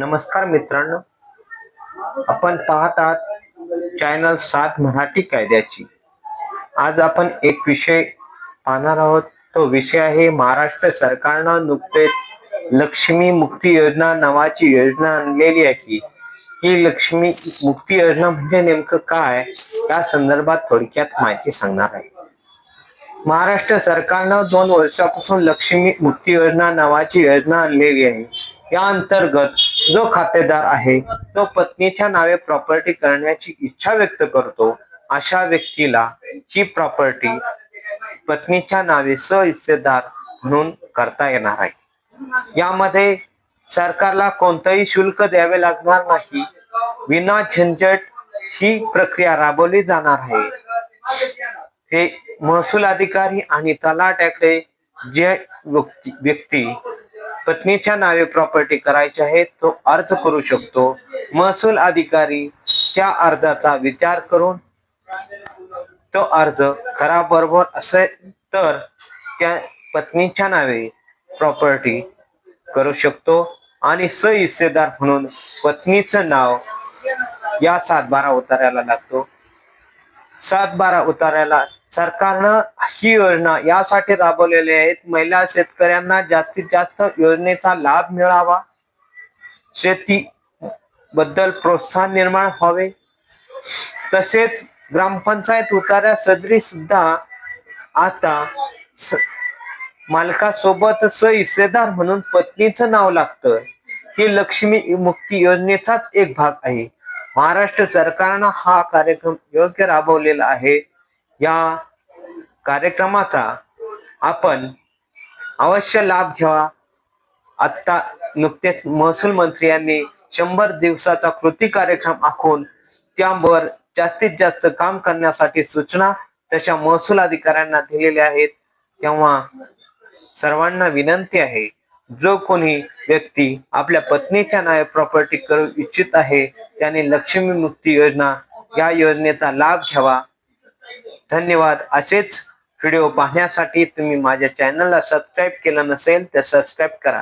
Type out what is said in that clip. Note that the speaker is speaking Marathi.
नमस्कार मित्रांनो, आपण पाहत आहात चॅनल 7 मराठी कायद्याची. आज आपण एक विषय पाहणार आहोत. तो विषय आहे महाराष्ट्र सरकारनं नुकतेच लक्ष्मी मुक्ती योजना नावाची योजना आणलेली आहे. ही लक्ष्मी मुक्ती योजना म्हणजे नेमकं काय, या संदर्भात थोडक्यात माहिती सांगणार आहे. महाराष्ट्र सरकारनं 2 वर्षापासून लक्ष्मी मुक्ती योजना नावाची योजना आणलेली आहे. या अंतर्गत जो खातेदार आहे तो पत्नीच्या नावे प्रॉपर्टी करण्याची इच्छा व्यक्त करतो, अशा व्यक्तीला ही प्रॉपर्टी पत्नीच्या नावे सहहिस्सेदार म्हणून करता येणार आहे. यामध्ये सरकारला कोणतंही शुल्क द्यावे लागणार नाही. विना झंझट ही प्रक्रिया राबवली जाणार आहे. हे महसूल अधिकारी आणि तलाठ्याकडे जे व्यक्ती पत्नीच्या नावे प्रॉपर्टी करायची आहे तो अर्ज करू शकतो. महसूल अधिकारी त्या अर्जाचा विचार करून तो अर्ज खरा बरोबर असेल तर त्या पत्नीच्या नावे प्रॉपर्टी करू शकतो आणि सहहिस्सेदार म्हणून पत्नीचं नाव या 7/12 उतार्याला लागतो. 7/12 उतार्याला सरकारनं ही योजना यासाठी राबवलेली आहे, महिला शेतकऱ्यांना जास्तीत जास्त योजनेचा लाभ मिळावा, शेती बद्दल प्रोत्साहन निर्माण व्हावे. तसेच ग्रामपंचायत उतार्या सदरी सुद्धा आता मालकासोबत सहहिस्सेदार म्हणून पत्नीचं नाव लागतं. ही लक्ष्मी मुक्ती योजनेचाच एक भाग आहे. महाराष्ट्र सरकारनं हा कार्यक्रम योग्य राबवलेला आहे. या कार्यक्रमाचा आपण अवश्य लाभ घ्यावा. आता नुकतेच महसूल मंत्री यांनी 100 दिवसाचा कृती कार्यक्रम आखून त्यावर जास्तीत जास्त काम करण्यासाठी सूचना तशा महसूल अधिकाऱ्यांना दिलेल्या आहेत. तेव्हा सर्वांना विनंती आहे, जो कोणी व्यक्ती आपल्या पत्नीच्या नावे प्रॉपर्टी करू इच्छित आहे त्याने लक्ष्मी मुक्ती योजना या योजनेचा लाभ घ्यावा. धन्यवाद. असेच व्हिडिओ पाहण्यासाठी तुम्ही माझ्या चॅनलला सबस्क्राईब केलं नसेल तर सबस्क्राईब करा.